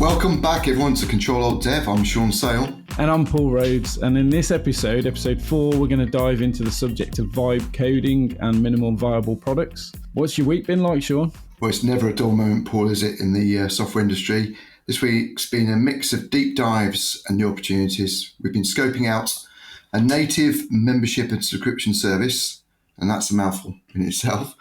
Welcome back everyone to Control Alt Dev. I'm Sean Sale. And I'm Paul Rhodes. And in this episode 4, we're going to dive into the subject of vibe coding and minimum viable products. What's your week been like, Sean? Well, it's never a dull moment, Paul, is it, in the software industry? This week's been a mix of deep dives and new opportunities. We've been scoping out a native membership and subscription service, and that's a mouthful in itself.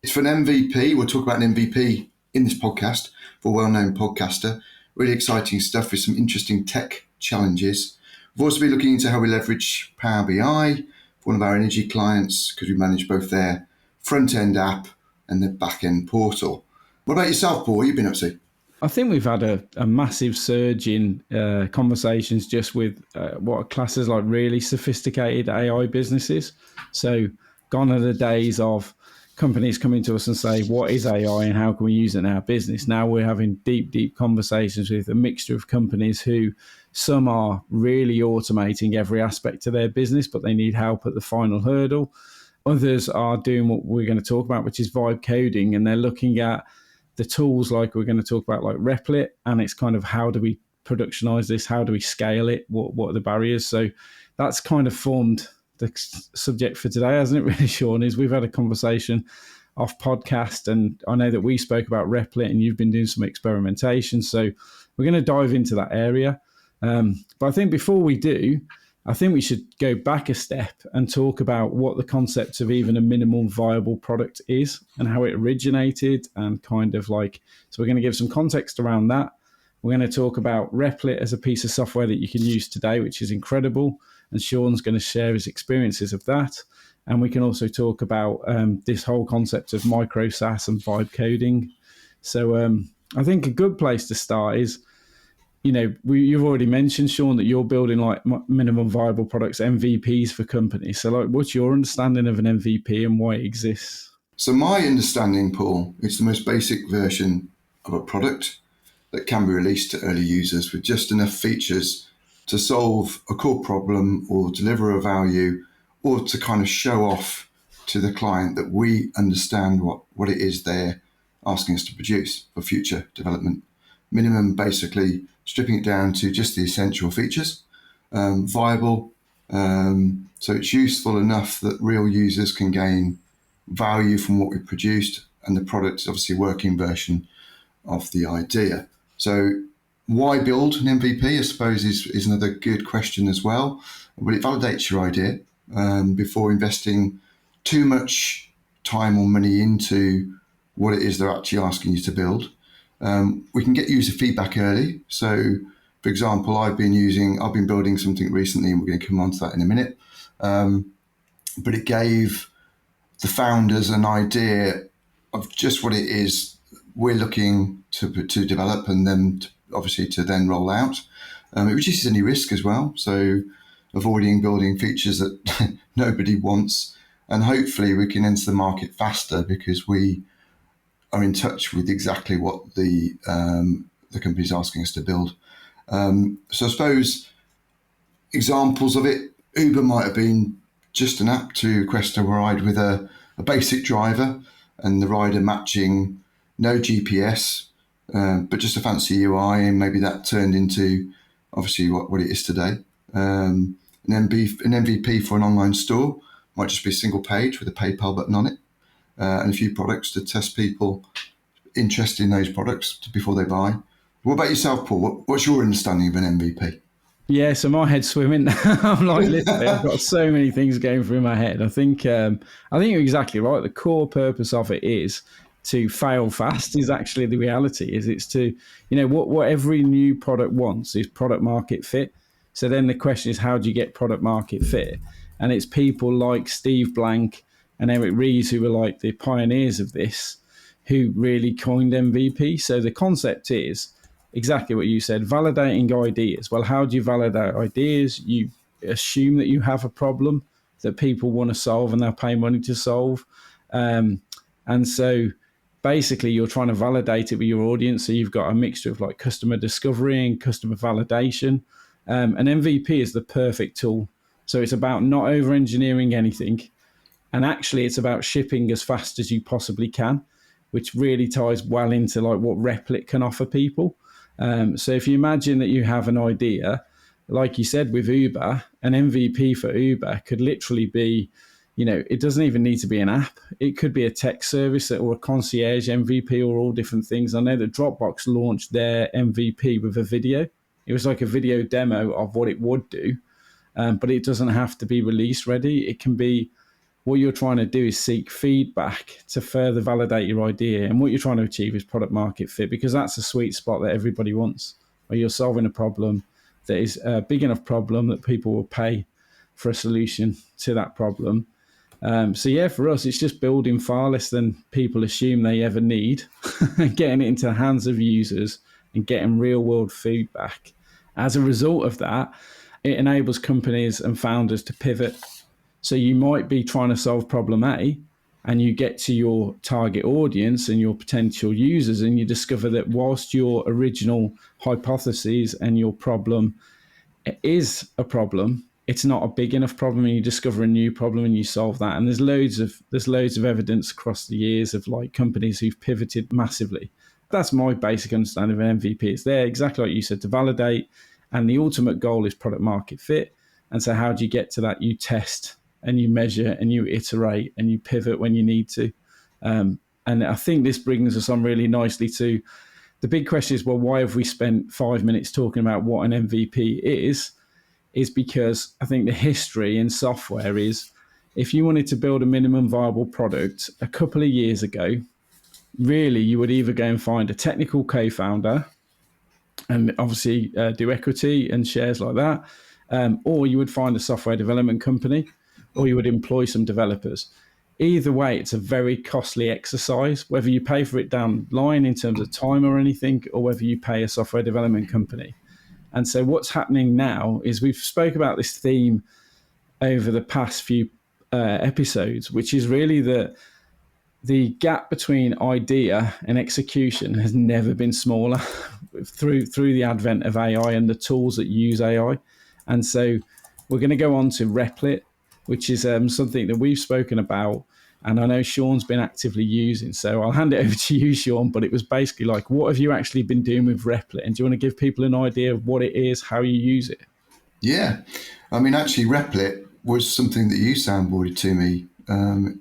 It's for an MVP. We'll talk about an MVP in this podcast for a well-known podcaster. Really exciting stuff with some interesting tech challenges. We've also been looking into how we leverage Power BI for one of our energy clients because we manage both their front-end app and their back-end portal. What about yourself, Paul? What have you been up to? I think we've had a massive surge in conversations just with what are classes like really sophisticated AI businesses. So gone are the days of companies coming to us and say, what is AI and how can we use it in our business? Now we're having deep conversations with a mixture of companies who some are really automating every aspect of their business, but they need help at the final hurdle. Others are doing what we're going to talk about, which is vibe coding, and they're looking at the tools like we're going to talk about, like Replit, and it's kind of how do we productionize this? How do we scale it? What are the barriers? So that's kind of formed the subject for today, hasn't it, really, Sean? Is we've had a conversation off podcast, and I know that we spoke about Replit and you've been doing some experimentation. So we're going to dive into that area. But I think before we do, I think we should go back a step and talk about what the concept of even a minimum viable product is and how it originated and kind of like, so we're going to give some context around that. We're going to talk about Replit as a piece of software that you can use today, which is incredible. And Sean's going to share his experiences of that. And we can also talk about this whole concept of micro SaaS and vibe coding. So I think a good place to start is, you know, you've already mentioned, Sean, that you're building like minimum viable products, MVPs for companies. So like, what's your understanding of an MVP and why it exists? So my understanding, Paul, is the most basic version of a product that can be released to early users with just enough features to solve a core problem or deliver a value or to kind of show off to the client that we understand what it is they're asking us to produce for future development. Minimum, basically stripping it down to just the essential features, viable, so it's useful enough that real users can gain value from what we produced, and the product is obviously a working version of the idea. So why build an MVP, I suppose, is another good question as well. Well, it validates your idea before investing too much time or money into what it is they're actually asking you to build. We can get user feedback early. So, for example, I've been building something recently, and we're going to come on to that in a minute. But it gave the founders an idea of just what it is we're looking to develop, and then obviously to then roll out. It reduces any risk as well, so avoiding building features that nobody wants, and hopefully we can enter the market faster because we are in touch with exactly what the company's asking us to build. So I suppose examples of it, Uber might have been just an app to request a ride with a basic driver and the rider matching, no GPS, but just a fancy UI, and maybe that turned into obviously what it is today. An MVP for an online store might just be a single page with a PayPal button on it, and a few products to test people interested in those products before they buy. What about yourself, Paul? What's your understanding of an MVP? Yeah, so my head's swimming. I'm like, literally, I've got so many things going through my head. I think you're exactly right. The core purpose of it is to fail fast. Is actually the reality. Is it's to, you know, what every new product wants is product market fit. So then the question is, how do you get product market fit? And it's people like Steve Blank and Eric Ries who were like the pioneers of this, who really coined MVP. So the concept is exactly what you said, validating ideas. Well, how do you validate ideas? You assume that you have a problem that people want to solve and they'll pay money to solve. And so basically you're trying to validate it with your audience. So you've got a mixture of like customer discovery and customer validation. An MVP is the perfect tool. So it's about not over-engineering anything. And actually it's about shipping as fast as you possibly can, which really ties well into like what Replit can offer people. So if you imagine that you have an idea, like you said with Uber, an MVP for Uber could literally be, it doesn't even need to be an app. It could be a tech service or a concierge MVP or all different things. I know that Dropbox launched their MVP with a video. It was like a video demo of what it would do, but it doesn't have to be release ready. It can be, what you're trying to do is seek feedback to further validate your idea. And what you're trying to achieve is product market fit, because that's a sweet spot that everybody wants, where you're solving a problem that is a big enough problem that people will pay for a solution to that problem. So yeah, for us, it's just building far less than people assume they ever need, getting it into the hands of users and getting real world feedback. As a result of that, it enables companies and founders to pivot. So you might be trying to solve problem A, and you get to your target audience and your potential users, and you discover that whilst your original hypotheses and your problem is a problem, it's not a big enough problem, and you discover a new problem and you solve that. And there's loads of evidence across the years of like companies who've pivoted massively. That's my basic understanding of an MVP. It's there exactly like you said, to validate, and the ultimate goal is product market fit. And so how do you get to that? You test and you measure and you iterate and you pivot when you need to. And I think this brings us on really nicely to the big question is, well, why have we spent 5 minutes talking about what an MVP is because I think the history in software is, if you wanted to build a minimum viable product a couple of years ago, really you would either go and find a technical co-founder and obviously do equity and shares like that, or you would find a software development company, or you would employ some developers. Either way, it's a very costly exercise, whether you pay for it down the line in terms of time or anything, or whether you pay a software development company. And so what's happening now is, we've spoke about this theme over the past few episodes, which is really that the gap between idea and execution has never been smaller through the advent of AI and the tools that use AI. And so we're going to go on to Replit, which is something that we've spoken about, and I know Sean's been actively using. So I'll hand it over to you, Sean. But it was basically like, what have you actually been doing with Replit? And do you want to give people an idea of what it is, how you use it? Yeah. I mean, actually, Replit was something that you soundboarded to me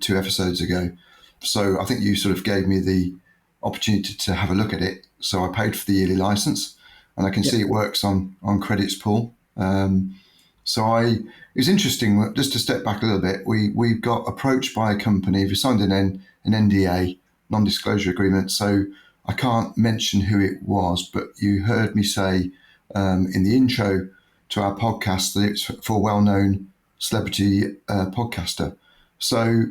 2 episodes ago. So I think you sort of gave me the opportunity to have a look at it. So I paid for the yearly license, and I can see it works on credits pool. It was interesting. Just to step back a little bit, we got approached by a company. We signed an NDA, non-disclosure agreement. So I can't mention who it was, but you heard me say in the intro to our podcast that it's for a well-known celebrity podcaster. So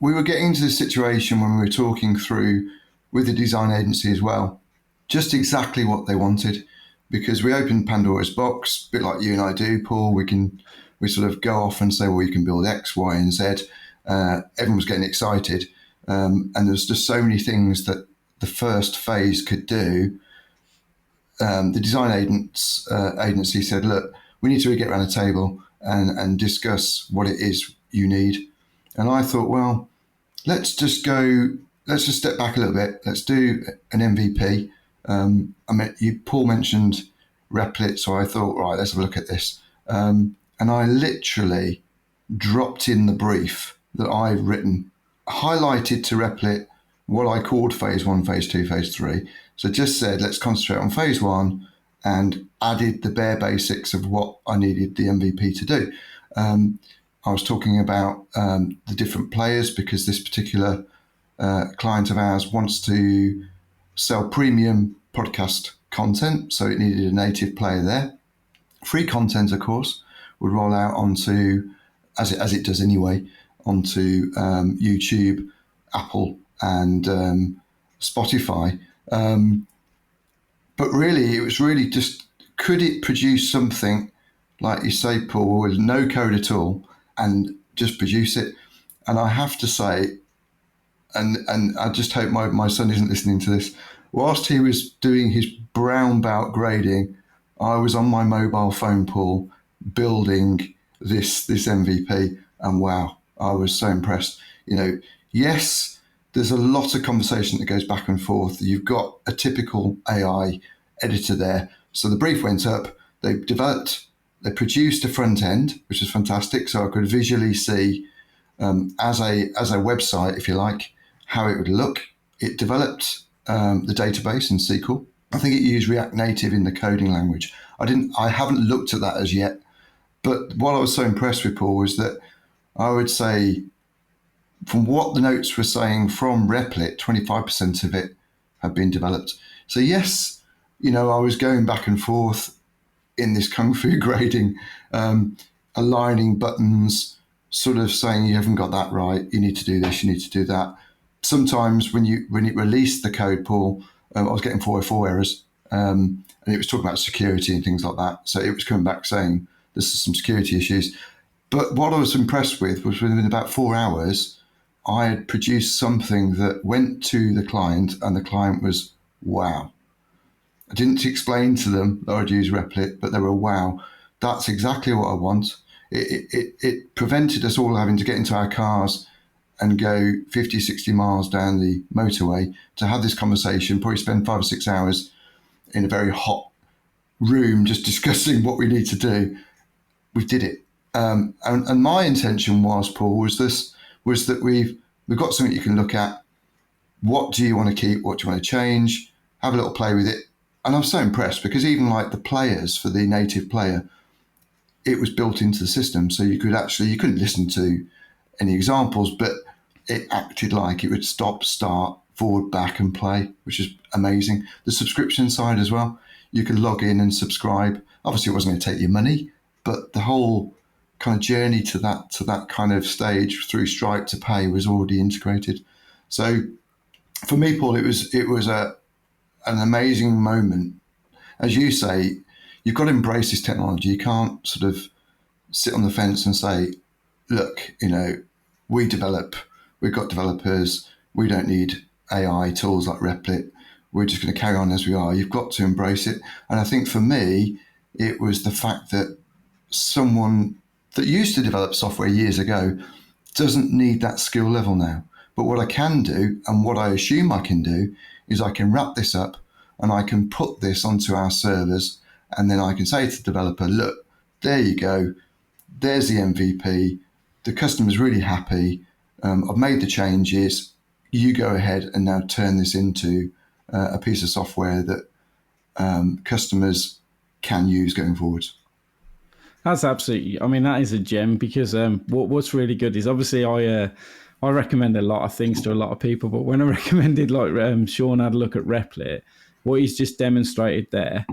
we were getting into this situation when we were talking through with the design agency as well, just exactly what they wanted, because we opened Pandora's box, a bit like you and I do, Paul. We sort of go off and say, well, you can build X, Y, and Z. Everyone was getting excited. And there's just so many things that the first phase could do. The design agency said, look, we need to really get around the table and discuss what it is you need. And I thought, well, let's just step back a little bit. Let's do an MVP. Paul mentioned Replit, so I thought, right, let's have a look at this. And I literally dropped in the brief that I've written, highlighted to Replit what I called phase 1, phase 2, phase 3. So just said, let's concentrate on phase 1, and added the bare basics of what I needed the MVP to do. I was talking about the different players, because this particular client of ours wants to sell premium podcast content, so it needed a native player there. Free content, of course, would roll out onto, as it does anyway, onto YouTube, Apple, and Spotify. But really, it was really just, could it produce something, like you say, Paul, with no code at all, and just produce it? And I have to say, and I just hope my son isn't listening to this, whilst he was doing his brown belt grading, I was on my mobile phone, Paul, building this MVP, and wow, I was so impressed. Yes, there's a lot of conversation that goes back and forth. You've got a typical AI editor there. So the brief went up, they produced a front end, which is fantastic. So I could visually see as a website, if you like, how it would look. It developed the database in SQL. I think it used React Native in the coding language. I haven't looked at that as yet. But what I was so impressed with, Paul, was that I would say, from what the notes were saying from Replit, 25% of it had been developed. So yes, I was going back and forth in this kung fu grading, aligning buttons, sort of saying you haven't got that right, you need to do this, you need to do that. Sometimes when it released the code, Paul, I was getting 404 errors, and it was talking about security and things like that. So it was coming back saying this is some security issues. But what I was impressed with was within about 4 hours, I had produced something that went to the client, and the client was, wow. I didn't explain to them that I'd use Replit, but they were, wow, that's exactly what I want. It prevented us all having to get into our cars and go 50, 60 miles down the motorway to have this conversation, probably spend 5 or 6 hours in a very hot room just discussing what we need to do. We did it. And my intention was, Paul, was that we've got something you can look at. What do you want to keep? What do you want to change? Have a little play with it. And I was so impressed because even like the players for the native player, it was built into the system. So you couldn't listen to any examples, but it acted like it would stop, start, forward, back and play, which is amazing. The subscription side as well, you could log in and subscribe. Obviously it wasn't going to take your money, but the whole kind of journey to that kind of stage through Stripe to pay was already integrated. So for me, Paul, it was an amazing moment. As you say, you've got to embrace this technology. You can't sort of sit on the fence and say, look, we've got developers, we don't need AI tools like Replit, we're just going to carry on as we are. You've got to embrace it. And I think for me, it was the fact that someone that used to develop software years ago doesn't need that skill level now. But what I can do, and what I assume I can do, is I can wrap this up and I can put this onto our servers, and then I can say to the developer, look, there you go. There's the MVP. The customer's really happy. I've made the changes. You go ahead and now turn this into a piece of software that customers can use going forwards. That's absolutely. I mean, that is a gem because what's really good is obviously I recommend a lot of things to a lot of people, but when I recommended Sean had a look at Replit, what he's just demonstrated there,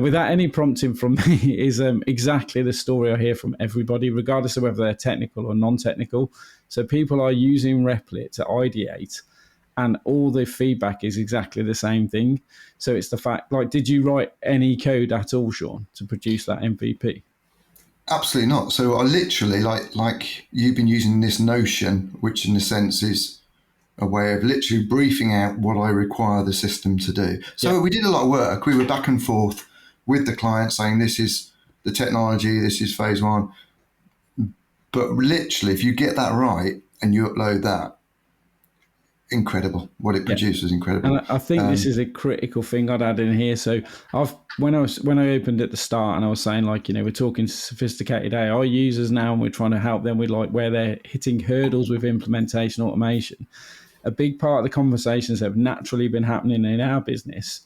without any prompting from me, is exactly the story I hear from everybody, regardless of whether they're technical or non-technical. So people are using Replit to ideate, and all the feedback is exactly the same thing. So it's the fact, did you write any code at all, Sean, to produce that MVP? Absolutely not. So I literally, like you've been using this Notion, which in a sense is a way of literally briefing out what I require the system to do. So we did a lot of work. We were back and forth with the client saying, this is the technology, this is phase one. But literally, if you get that right and you upload that, incredible. What it produces is incredible. And I think this is a critical thing I'd add in here. So when I opened at the start and I was saying, we're talking to sophisticated AI users now and we're trying to help them with where they're hitting hurdles with implementation automation. A big part of the conversations that have naturally been happening in our business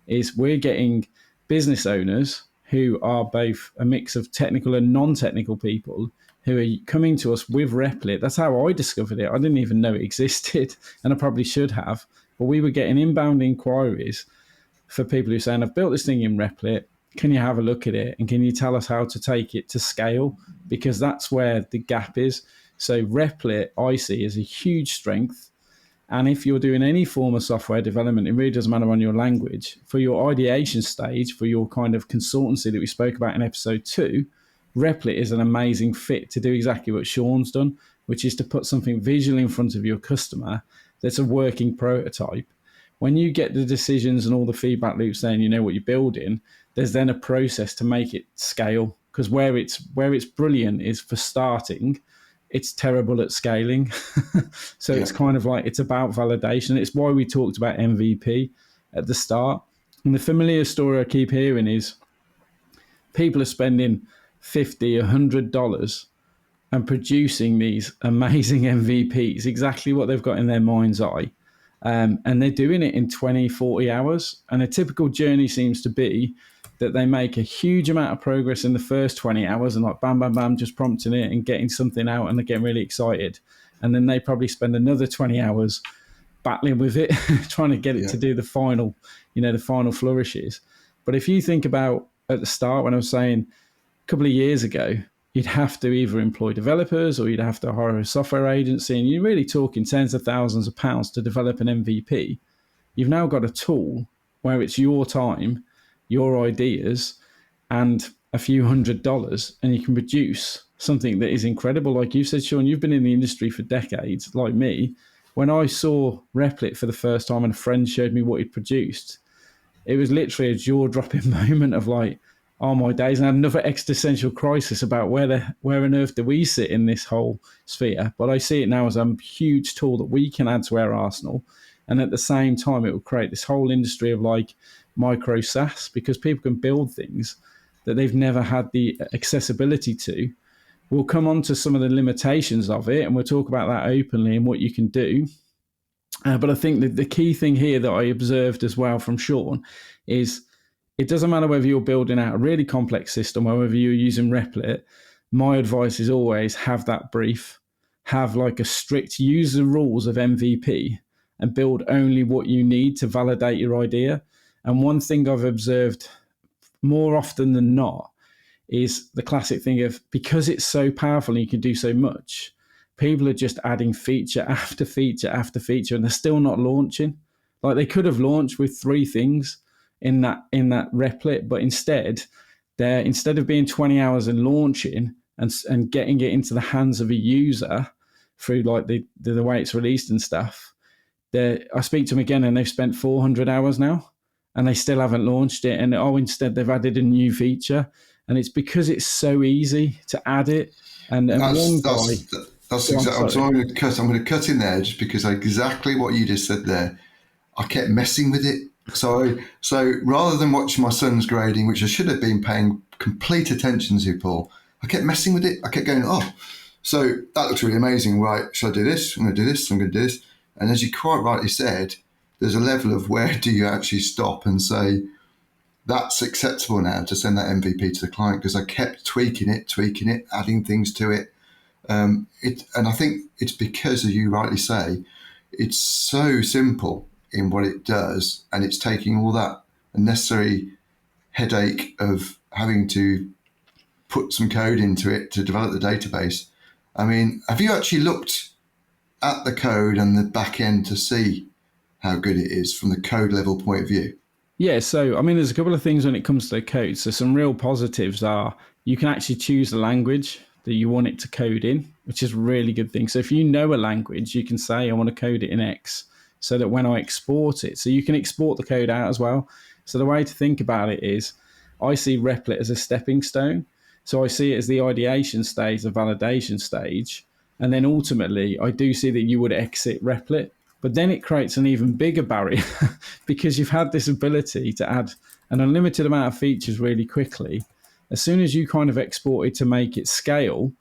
is we're getting business owners who are both a mix of technical and non-technical people who are coming to us with Replit. That's how I discovered it. I didn't even know it existed, and I probably should have. But we were getting inbound inquiries for people who are saying, I've built this thing in Replit. Can you have a look at it? And can you tell us how to take it to scale? Because that's where the gap is. So Replit, I see, is a huge strength. And if you're doing any form of software development, it really doesn't matter on your language. For your ideation stage, for your kind of consultancy that we spoke about in episode 2, Replit is an amazing fit to do exactly what Sean's done, which is to put something visually in front of your customer that's a working prototype. When you get the decisions and all the feedback loops saying you know what you're building, there's then a process to make it scale. Because where it's brilliant is for starting, it's terrible at scaling. So it's kind of it's about validation. It's why we talked about MVP at the start. And the familiar story I keep hearing is people are spending $50, $100 and producing these amazing MVPs, exactly what they've got in their mind's eye. And they're doing it in 20, 40 hours. And a typical journey seems to be that they make a huge amount of progress in the first 20 hours and like bam, bam, bam, just prompting it and getting something out and they're getting really excited. And then they probably spend another 20 hours battling with it, trying to get it Yeah. to do the final, the final flourishes. But if you think about at the start when I was saying a couple of years ago, you'd have to either employ developers or you'd have to hire a software agency, and you're really talking tens of thousands of pounds to develop an MVP. You've now got a tool where it's your time, your ideas, and a few $100s, and you can produce something that is incredible. Like you said, Sean, you've been in the industry for decades, like me. When I saw Replit for the first time and a friend showed me what he'd produced, it was literally a jaw-dropping moment of like, oh my days, and I had another existential crisis about where on earth do we sit in this whole sphere. But I see it now as a huge tool that we can add to our arsenal, and at the same time, it will create this whole industry of like micro SaaS, because people can build things that they've never had the accessibility to. We'll come on to some of the limitations of it, and we'll talk about that openly and what you can do. But I think that the key thing here that I observed as well from Sean is it doesn't matter whether you're building out a really complex system or whether you're using Replit. My advice is always have that brief, have like a strict use the rules of MVP and build only what you need to validate your idea. And one thing I've observed more often than not is the classic thing of, because it's so powerful and you can do so much, people are just adding feature after feature after feature, and they're still not launching. Like they could have launched with 3 things in that Replit, but instead of being 20 hours and launching and getting it into the hands of a user through like the way it's released and stuff, I speak to them again and they've spent 400 hours now and they still haven't launched it. And instead they've added a new feature, and it's because it's so easy to add it. And one guy, that's exactly. So I'm going to cut in there just because exactly what you just said there. I kept messing with it. So rather than watching my son's grading, which I should have been paying complete attention to, Paul, I kept messing with it. I kept going, so that looks really amazing, right? Should I do this? I'm going to do this. I'm going to do this. And as you quite rightly said, there's a level of where do you actually stop and say, that's acceptable now to send that MVP to the client, because I kept tweaking it, adding things to it. And I think it's because, as you rightly say, it's so simple in what it does, and it's taking all that unnecessary headache of having to put some code into it to develop the database. I mean, have you actually looked at the code and the back end to see how good it is from the code level point of view? Yeah, so I mean, there's a couple of things when it comes to the code. So some real positives are you can actually choose the language that you want it to code in, which is a really good thing. So if you know a language, you can say, I want to code it in X, so that when I export it, so you can export the code out as well. So the way to think about it is, I see Replit as a stepping stone. So I see it as the ideation stage, the validation stage. And then ultimately, I do see that you would exit Replit. But then it creates an even bigger barrier because you've had this ability to add an unlimited amount of features really quickly. As soon as you kind of export it to make it scale,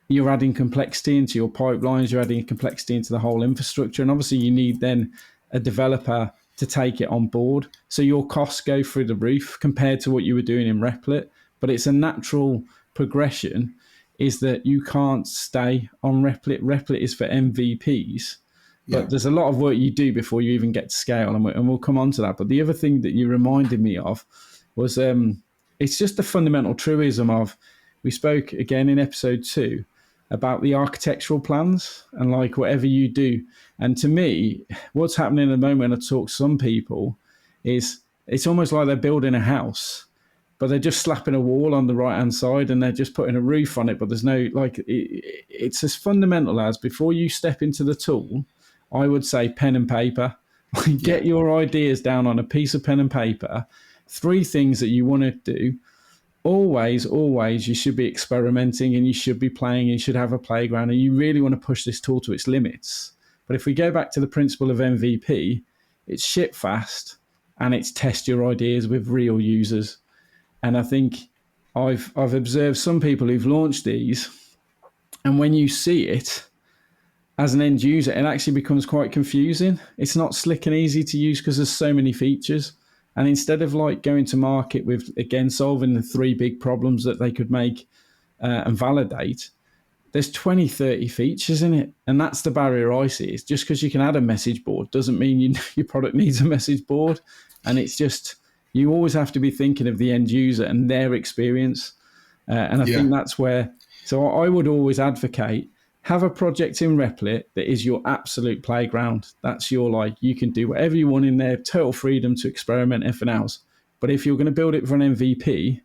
you're adding complexity into your pipelines, you're adding complexity into the whole infrastructure. And obviously you need then a developer to take it on board. So your costs go through the roof compared to what you were doing in Replit. But it's a natural progression, is that you can't stay on Replit. Replit is for MVPs. But there's a lot of work you do before you even get to scale, and we'll come on to that. But the other thing that you reminded me of was it's just the fundamental truism of, we spoke again in episode 2 about the architectural plans and like whatever you do. And to me, what's happening at the moment, I talk to some people, is it's almost like they're building a house, but they're just slapping a wall on the right hand side and they're just putting a roof on it. But there's no, like, it's as fundamental as, before you step into the tool, I would say pen and paper. Get your ideas down on a piece of pen and paper. 3 things that you want to do. Always, you should be experimenting and you should be playing. You should have a playground, and you really want to push this tool to its limits. But if we go back to the principle of MVP, it's ship fast, and it's test your ideas with real users. And I think I've observed some people who've launched these, and when you see it as an end user, it actually becomes quite confusing. It's not slick and easy to use because there's so many features. And instead of like going to market with, again, solving the three big problems that they could make and validate, there's 20, 30 features in it. And that's the barrier I see. It's just because you can add a message board doesn't mean your product needs a message board. And it's just, you always have to be thinking of the end user and their experience. And I Yeah. think that's where, so I would always advocate, have a project in Replit that is your absolute playground. That's your, like, you can do whatever you want in there, total freedom to experiment, everything else. But if you're going to build it for an MVP,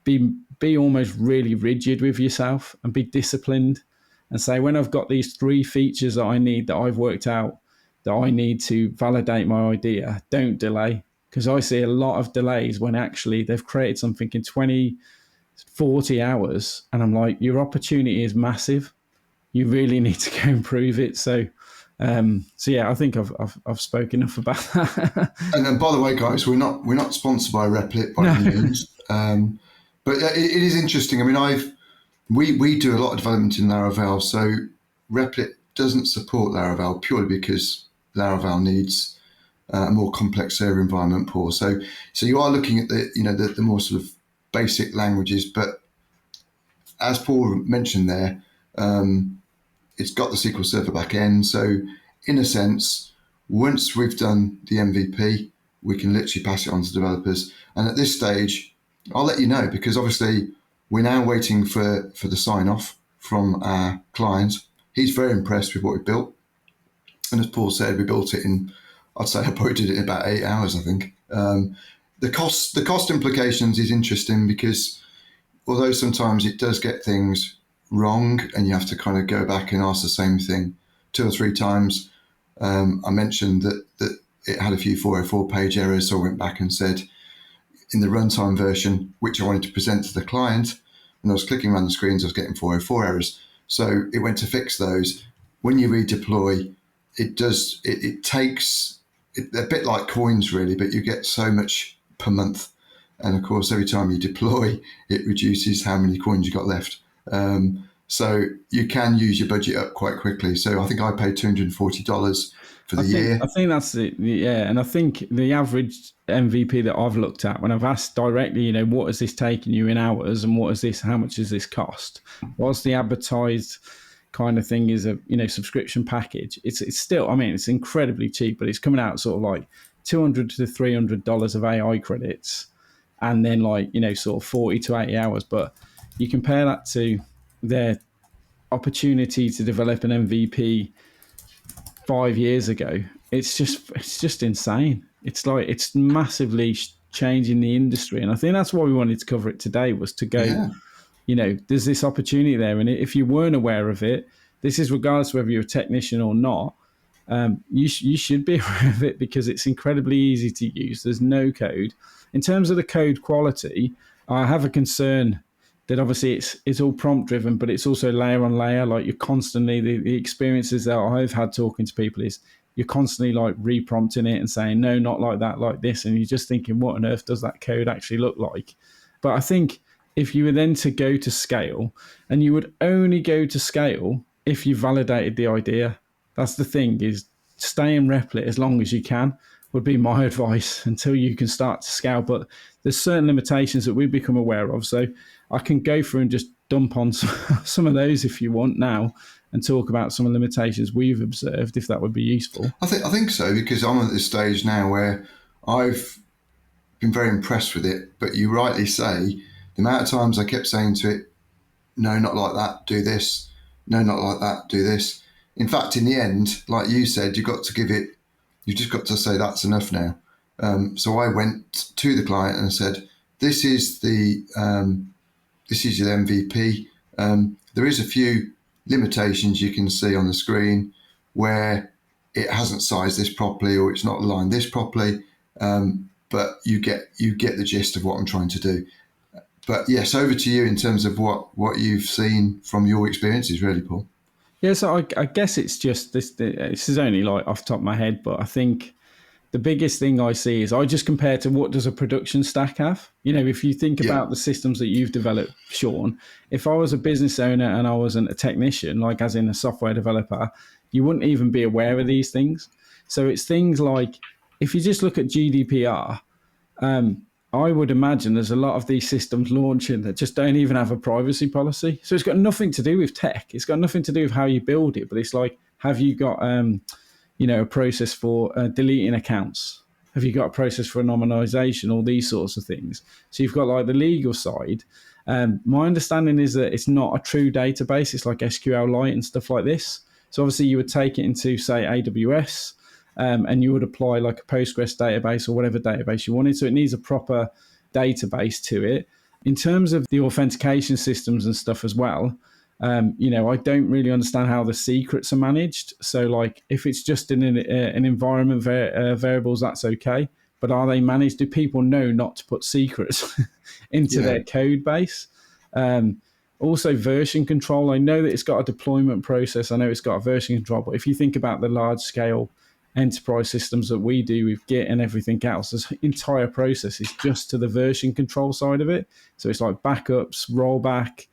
be almost really rigid with yourself and be disciplined and say, when I've got these three features that I need, that I've worked out, that I need to validate my idea, don't delay. Because I see a lot of delays when actually they've created something in 20, 40 hours. And I'm like, your opportunity is massive. You really need to go and prove it. So yeah, I think I've spoken enough about that. And then, by the way, guys, we're not sponsored by Replit by No. any means. But it is interesting. I mean, we do a lot of development in Laravel, so Replit doesn't support Laravel purely because Laravel needs a more complex server environment, Paul. So you are looking at the more sort of basic languages, but as Paul mentioned there, it's got the SQL Server backend. So in a sense, once we've done the MVP, we can literally pass it on to developers. And at this stage, I'll let you know, because obviously we're now waiting for the sign off from our client. He's very impressed with what we built. And as Paul said, we built it in, I'd say I probably did it in about 8 hours, I think. The cost implications is interesting because although sometimes it does get things wrong and you have to kind of go back and ask the same thing 2 or 3 times. I mentioned that it had a few 404 page errors, so I went back and said in the runtime version, which I wanted to present to the client, and I was clicking around the screens, I was getting 404 errors. So it went to fix those. When you redeploy, it takes a bit like coins really, but you get so much per month. And of course, every time you deploy, it reduces how many coins you got left. So you can use your budget up quite quickly. So I think I paid $240 for the year. I think that's it. Yeah. And I think the average MVP that I've looked at, when I've asked directly, what has this taken you in hours and how much does this cost? Whilst the advertised kind of thing is a, subscription package, it's still, I mean, it's incredibly cheap, but it's coming out sort of like $200 to $300 of AI credits. And then sort of 40 to 80 hours. But you compare that to their opportunity to develop an MVP 5 years ago, it's just insane. It's massively changing the industry. And I think that's why we wanted to cover it today, was to go, Yeah. There's this opportunity there. And if you weren't aware of it, this is regardless of whether you're a technician or not, you should be aware of it, because it's incredibly easy to use. There's no code. In terms of the code quality, I have a concern that obviously it's all prompt driven, but it's also layer on layer. Like, you're constantly, the experiences that I've had talking to people is you're constantly like reprompting it and saying, no, not like that, like this. And you're just thinking, what on earth does that code actually look like? But I think if you were then to go to scale, and you would only go to scale if you validated the idea. That's the thing, is stay in Replit as long as you can, would be my advice, until you can start to scale. But there's certain limitations that we've become aware of. So I can go through and just dump on some of those if you want now, and talk about some of the limitations we've observed, if that would be useful. I think so, because I'm at this stage now where I've been very impressed with it. But you rightly say, the amount of times I kept saying to it, no, not like that, do this. No, not like that, do this. In fact, in the end, like you said, you've just got to say that's enough now. So I went to the client and said, this is your MVP. There is a few limitations you can see on the screen where it hasn't sized this properly, or it's not aligned this properly. But you get the gist of what I'm trying to do. But yes, over to you in terms of what you've seen from your experiences, really, Paul. Yeah, so I guess it's just this. This is only like off the top of my head, but I think the biggest thing I see is I just compare to what does a production stack have. If you think Yeah. about the systems that you've developed, Sean, if I was a business owner and I wasn't a technician, like as in a software developer, you wouldn't even be aware of these things. So it's things like, if you just look at GDPR, I would imagine there's a lot of these systems launching that just don't even have a privacy policy. So it's got nothing to do with tech. It's got nothing to do with how you build it. But it's like, have you got a process for deleting accounts? Have you got a process for anonymization? All these sorts of things. So you've got like the legal side. My understanding is that it's not a true database. It's like SQLite and stuff like this. So obviously you would take it into, say, AWS, and you would apply like a Postgres database or whatever database you wanted. So it needs a proper database to it. In terms of the authentication systems and stuff as well, I don't really understand how the secrets are managed. So like if it's just in an environment variables, that's okay. But are they managed? Do people know not to put secrets into their code base? Also, version control. I know that it's got a deployment process. I know it's got a version control. But if you think about the large scale enterprise systems that we do with Git and everything else, this entire process is just to the version control side of it. So it's like backups, rollback,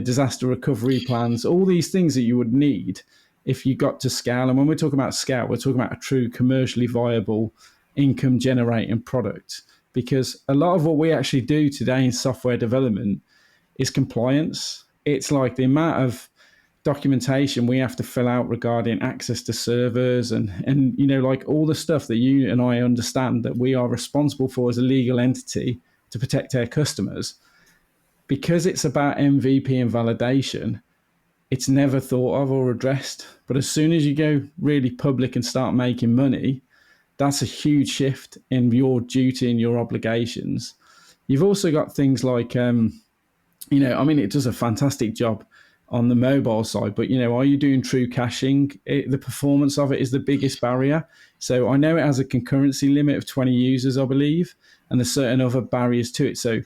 disaster recovery plans, all these things that you would need if you got to scale. And when we're talking about scale, we're talking about a true commercially viable income generating product. Because a lot of what we actually do today in software development is compliance. It's like the amount of documentation we have to fill out regarding access to servers and like all the stuff that you and I understand that we are responsible for as a legal entity to protect our customers. Because it's about MVP and validation, it's never thought of or addressed. But as soon as you go really public and start making money, that's a huge shift in your duty and your obligations. You've also got things like, it does a fantastic job on the mobile side, but are you doing true caching? The performance of it is the biggest barrier. So I know it has a concurrency limit of 20 users, I believe, and there's certain other barriers to it. So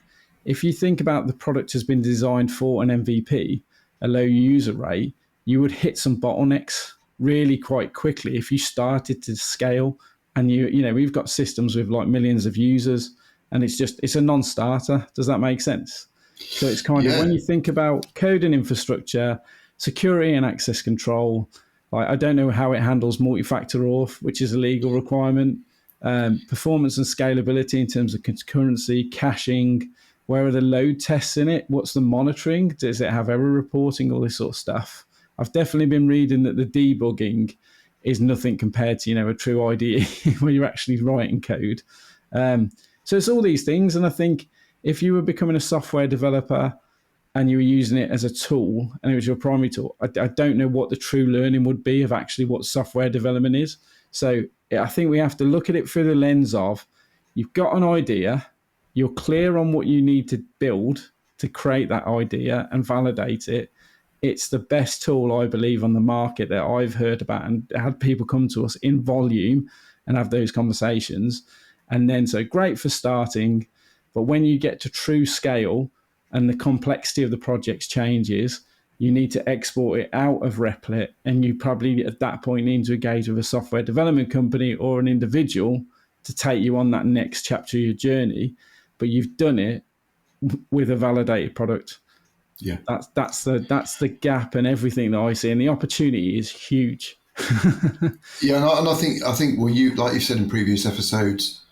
if you think about the product has been designed for an MVP, a low user rate, you would hit some bottlenecks really quite quickly if you started to scale. And we've got systems with like millions of users, and it's a non-starter. Does that make sense? So it's kind of when you think about code and infrastructure, security and access control, like I don't know how it handles multi-factor auth, which is a legal requirement, performance and scalability in terms of concurrency, caching, where are the load tests in it? What's the monitoring? Does it have error reporting? All this sort of stuff. I've definitely been reading that the debugging is nothing compared to, a true IDE where you're actually writing code. So it's all these things. And I think if you were becoming a software developer and you were using it as a tool and it was your primary tool, I don't know what the true learning would be of actually what software development is. So I think we have to look at it through the lens of you've got an idea, you're clear on what you need to build to create that idea and validate it. It's the best tool, I believe, on the market that I've heard about and had people come to us in volume and have those conversations. And then, so great for starting, but when you get to true scale and the complexity of the projects changes, you need to export it out of Replit. And you probably at that point need to engage with a software development company or an individual to take you on that next chapter of your journey. But you've done it with a validated product. Yeah, that's the gap and everything that I see, and the opportunity is huge. yeah, and I think well, you like you said in previous episodes,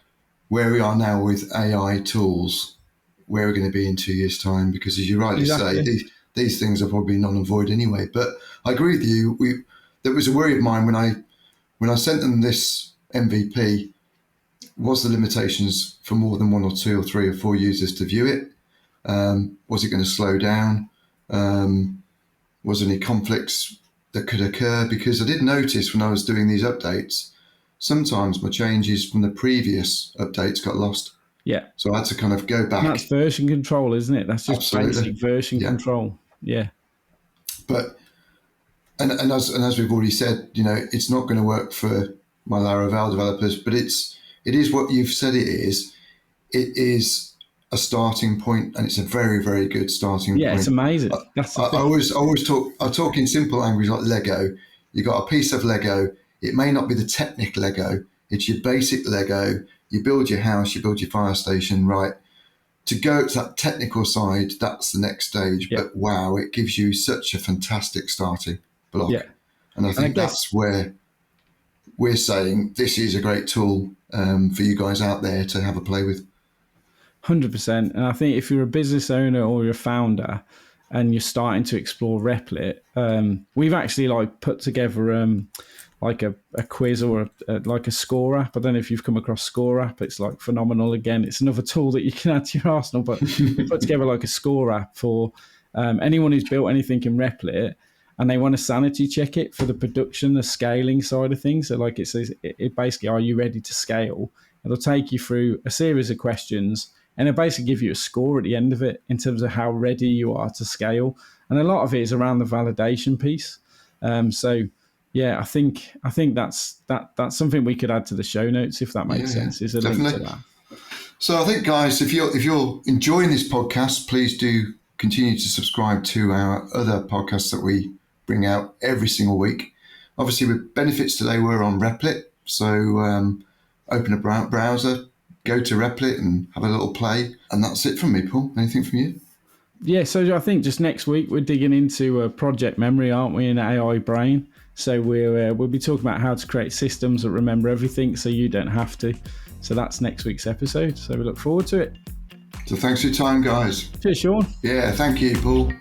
where we are now with AI tools, where we're going to be in 2 years' time, because as you rightly say, these things are probably null and void anyway. But I agree with you. There was a worry of mine when I sent them this MVP. Was the limitations for more than 1 or 2 or 3 or 4 users to view it? Was it going to slow down? Was there any conflicts that could occur? Because I did notice when I was doing these updates, sometimes my changes from the previous updates got lost. Yeah. So I had to kind of go back. And that's version control, isn't it? That's just basic version control. Yeah. But and as we've already said, it's not going to work for my Laravel developers, but it is what you've said it is. It is a starting point, and it's a very, very good starting point. Yeah, it's amazing. I always talk in simple language like Lego. You got a piece of Lego. It may not be the technical Lego. It's your basic Lego. You build your house, you build your fire station, right? To go to that technical side, that's the next stage. Yeah. But wow, it gives you such a fantastic starting block. Yeah. And I think that's where we're saying this is a great tool for you guys out there to have a play with. 100%. And I think if you're a business owner or you're a founder and you're starting to explore Replit, we've actually like put together like a quiz or like a score app. I don't know if you've come across Score App. It's like phenomenal. Again, it's another tool that you can add to your arsenal. But we put together like a score app for anyone who's built anything in Replit, and they want to sanity check it for the production, the scaling side of things. So like it says, it basically, are you ready to scale? It'll take you through a series of questions, and it'll basically give you a score at the end of it in terms of how ready you are to scale. And a lot of it is around the validation piece. So yeah, I think that's something we could add to the show notes, if that makes sense. Is a definitely. link to that. So I think, guys, if you're enjoying this podcast, please do continue to subscribe to our other podcasts that we bring out every single week. Obviously, with benefits today, we're on Replit. So open a browser, go to Replit and have a little play. And that's it from me, Paul. Anything from you? Yeah, so I think just next week we're digging into project memory, aren't we, in AI brain? So we'll be talking about how to create systems that remember everything so you don't have to. So that's next week's episode. So we look forward to it. So thanks for your time, guys. Cheers, Sean. Yeah, thank you, Paul.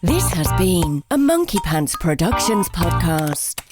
This has been a Monkey Pants Productions podcast.